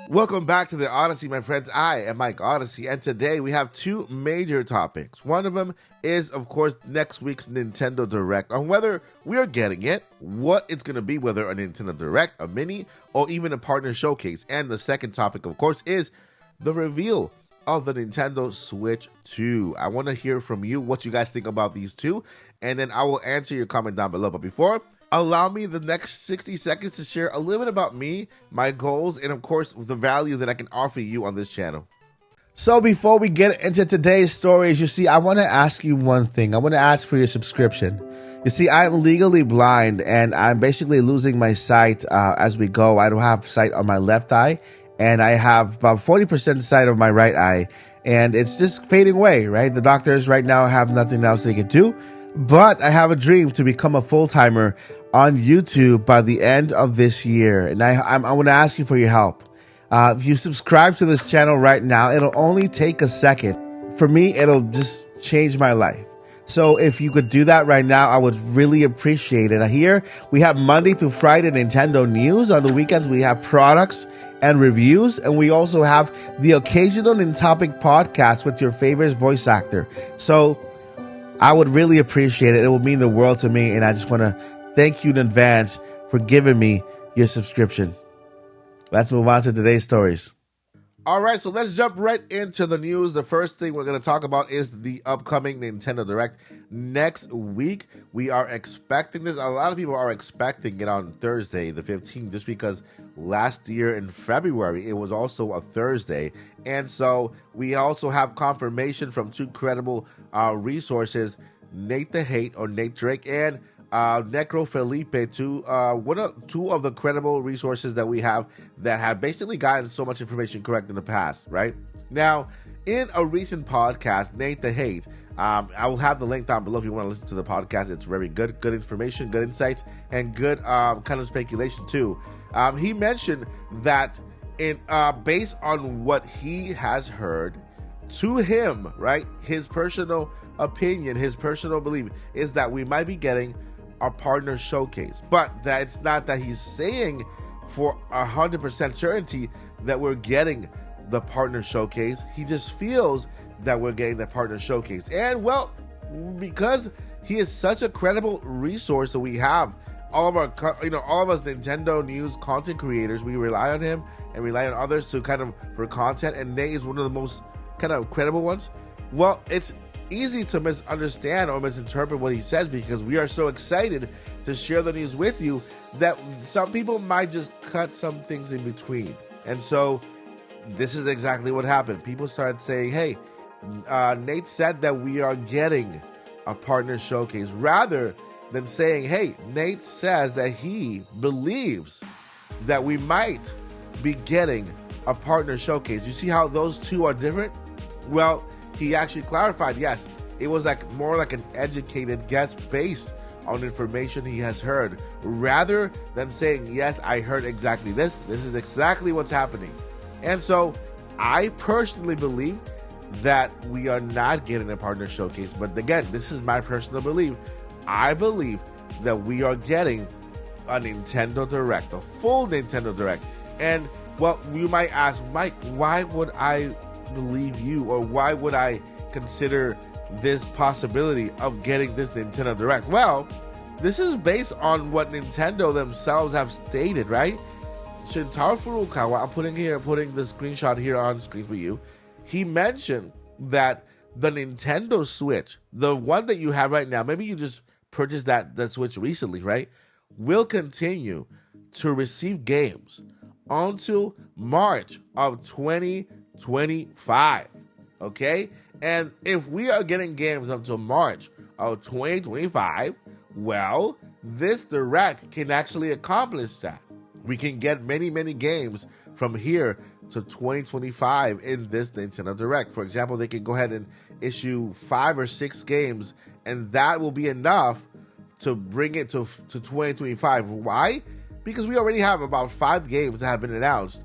Welcome back to the Odyssey, my friends. I am Mike Odyssey, and today we have two major topics. One of them is, of course, next week's Nintendo Direct, on whether we are getting it, what it's going to be, whether a Nintendo Direct, a mini, or even a partner showcase. And the second topic, of course, is the reveal of the Nintendo Switch 2. I want to hear from you what you guys think about these two, and then I will answer your comment down below. But before, allow me the next 60 seconds to share a little bit about me, my goals, and of course, the value that I can offer you on this channel. So before we get into today's stories, you see, I want to ask you one thing. I want to ask for your subscription. You see, I'm legally blind, and I'm basically losing my sight as we go. I don't have sight on my left eye, and I have about 40% sight of my right eye, and it's just fading away, right? The doctors right now have nothing else they can do. But I have a dream to become a full-timer on YouTube by the end of this year. And I want to ask you for your help. If you subscribe to this channel right now, it'll only take a second. For me, it'll just change my life. So if you could do that right now, I would really appreciate it. Here, we have Monday through Friday Nintendo news. On the weekends, we have products and reviews. And we also have the occasional in-topic podcast with your favorite voice actor. So I would really appreciate it. It will mean the world to me. And I just want to thank you in advance for giving me your subscription. Let's move on to today's stories. All right, so let's jump right into the news. The first thing we're going to talk about is the upcoming Nintendo Direct next week. We are expecting this. A lot of people are expecting it on Thursday, the 15th, just because last year in February, it was also a Thursday. And so we also have confirmation from two credible resources, Nate the Hate, or Nate Drake, and Necro Felipe, two of the credible resources that we have that have basically gotten so much information correct in the past, right? Now, in a recent podcast, Nate the Hate, I will have the link down below if you want to listen to the podcast. It's very good information, good insights, and good kind of speculation too. He mentioned that based on what he has heard, to him, right, his personal opinion, his personal belief is that we might be getting a partner showcase, but that it's not that he's saying for 100% certainty that we're getting the partner showcase. He just feels that we're getting the partner showcase. And well, because he is such a credible resource that we have, all of us Nintendo news content creators, we rely on him and rely on others to kind of for content, and Nate is one of the most kind of credible ones. Well, it's easy to misunderstand or misinterpret what he says because we are so excited to share the news with you that some people might just cut some things in between. And so this is exactly what happened. People started saying, hey, Nate said that we are getting a partner showcase, rather than saying, hey, Nate says that he believes that we might be getting a partner showcase. You see how those two are different? Well, he actually clarified, yes, it was more like an educated guess based on information he has heard, rather than saying, yes, I heard exactly this. This is exactly what's happening. And so I personally believe that we are not getting a partner showcase. But again, this is my personal belief. I believe that we are getting a Nintendo Direct, a full Nintendo Direct. And well, you might ask, Mike, why would I believe you, or why would I consider this possibility of getting this Nintendo Direct? Well, this is based on what Nintendo themselves have stated, right? Shintaro Furukawa, I'm putting the screenshot here on screen for you. He mentioned that the Nintendo Switch, the one that you have right now, maybe you just purchased that Switch recently, right? Will continue to receive games until March of 2025, okay? And if we are getting games until March of 2025, well, this Direct can actually accomplish that. We can get many, many games from here to 2025 in this Nintendo Direct. For example, they can go ahead and issue 5 or 6 games, and that will be enough to bring it to 2025. Why? Because we already have about 5 games that have been announced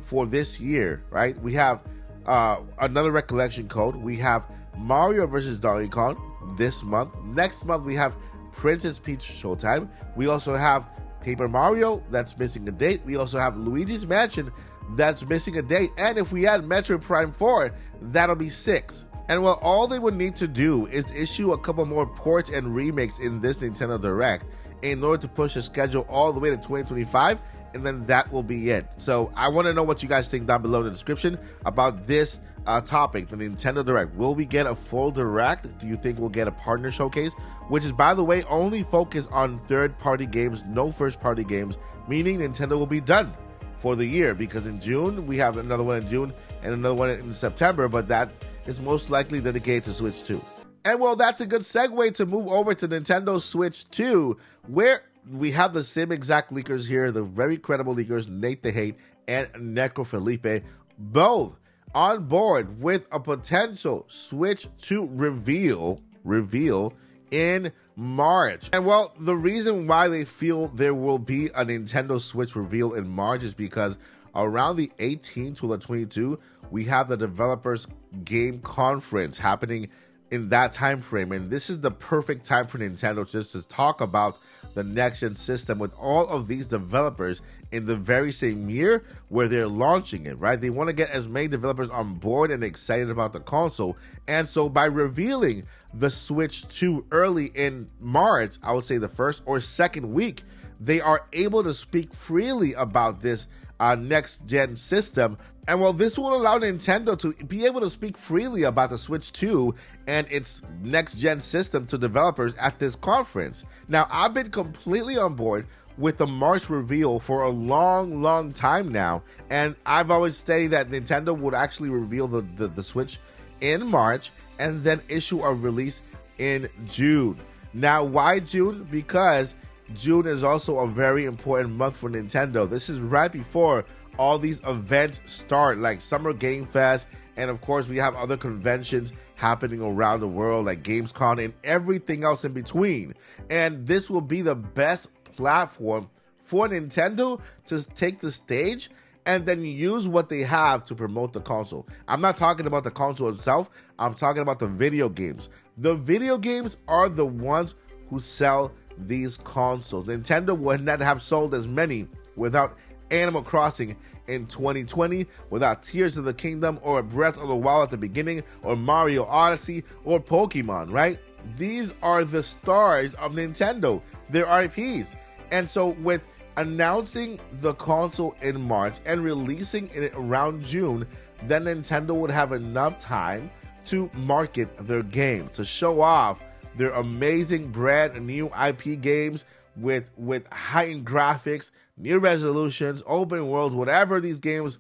for this year, right? We have another Recollection Code. We have Mario vs. Donkey Kong this month. Next month, we have Princess Peach Showtime. We also have Paper Mario, that's missing a date. We also have Luigi's Mansion, that's missing a date. And if we add Metroid Prime 4, that'll be 6. And well, all they would need to do is issue a couple more ports and remakes in this Nintendo Direct in order to push the schedule all the way to 2025, and then that will be it. So I want to know what you guys think down below in the description about this topic, the Nintendo Direct. Will we get a full Direct? Do you think we'll get a partner showcase? Which is, by the way, only focused on third-party games, no first-party games, meaning Nintendo will be done for the year, because in June, we have another one in June and another one in September, but that is most likely dedicated to Switch 2. And well, that's a good segue to move over to Nintendo Switch 2, where we have the same exact leakers here, the very credible leakers, Nate the Hate and Necro Felipe, both on board with a potential Switch 2 reveal in March. And well, the reason why they feel there will be a Nintendo Switch reveal in March is because around the 18th to the 22nd, we have the developers game conference happening in that time frame, and this is the perfect time for Nintendo just to talk about the next gen system with all of these developers in the very same year where they're launching it, right? They want to get as many developers on board and excited about the console. And so by revealing the Switch 2 early in March, I would say the first or second week, they are able to speak freely about this next gen system. And well, this will allow Nintendo to be able to speak freely about the Switch 2 and its next gen system to developers at this conference. Now, I've been completely on board with the March reveal for a long time now, and I've always stated that Nintendo would actually reveal the Switch in March and then issue a release in June. Now, why June? Because June is also a very important month for Nintendo. This is right before all these events start, like Summer Game Fest, and of course we have other conventions happening around the world like Gamescom and everything else in between. And this will be the best platform for Nintendo to take the stage and then use what they have to promote the console. I'm not talking about the console itself, I'm talking about the video games. The video games are the ones who sell these consoles. Nintendo would not have sold as many without Animal Crossing in 2020, without Tears of the Kingdom or Breath of the Wild at the beginning, or Mario Odyssey or Pokemon, right? These are the stars of Nintendo, their IPs. And so with announcing the console in March and releasing it around June, then Nintendo would have enough time to market their game, to show off their amazing brand new IP games with heightened graphics, new resolutions, open worlds, whatever these games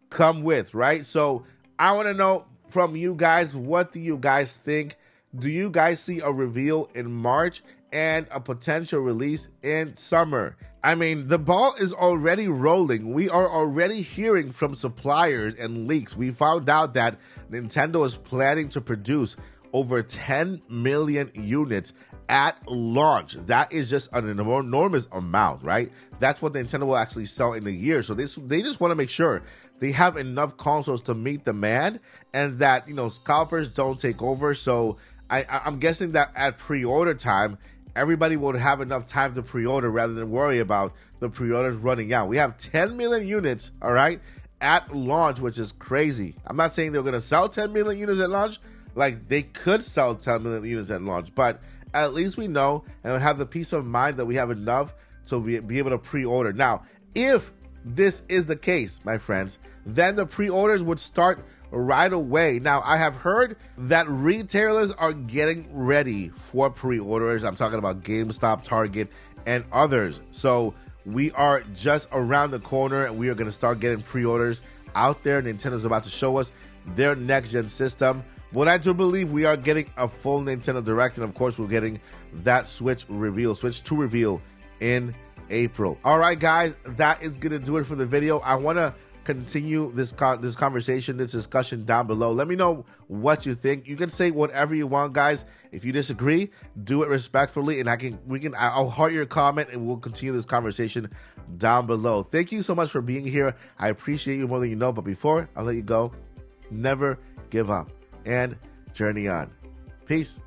come with, right? So I want to know from you guys, what do you guys think? Do you guys see a reveal in March and a potential release in summer? I mean, the ball is already rolling. We are already hearing from suppliers and leaks. We found out that Nintendo is planning to produce over 10 million units at launch. That is just an enormous amount, right? That's what Nintendo will actually sell in a year. So they just want to make sure they have enough consoles to meet demand and that, you know, scalpers don't take over. So I'm guessing that at pre-order time, everybody will have enough time to pre-order rather than worry about the pre-orders running out. We have 10 million units, all right, at launch, which is crazy. I'm not saying they're going to sell 10 million units at launch. Like, they could sell 10 million units at launch, but at least we know and have the peace of mind that we have enough to be able to pre-order. Now, if this is the case, my friends, then the pre-orders would start right away. Now, I have heard that retailers are getting ready for pre-orders. I'm talking about GameStop, Target, and others. So we are just around the corner and we are going to start getting pre-orders out there. Nintendo's about to show us their next-gen system. But I do believe we are getting a full Nintendo Direct, and of course we're getting that Switch 2 reveal in April. All right, guys, that is going to do it for the video. I want to continue this conversation, this discussion down below. Let me know what you think. You can say whatever you want, guys. If you disagree, do it respectfully, and I'll heart your comment, and we'll continue this conversation down below. Thank you so much for being here. I appreciate you more than you know. But before I let you go, never give up and journey on. Peace.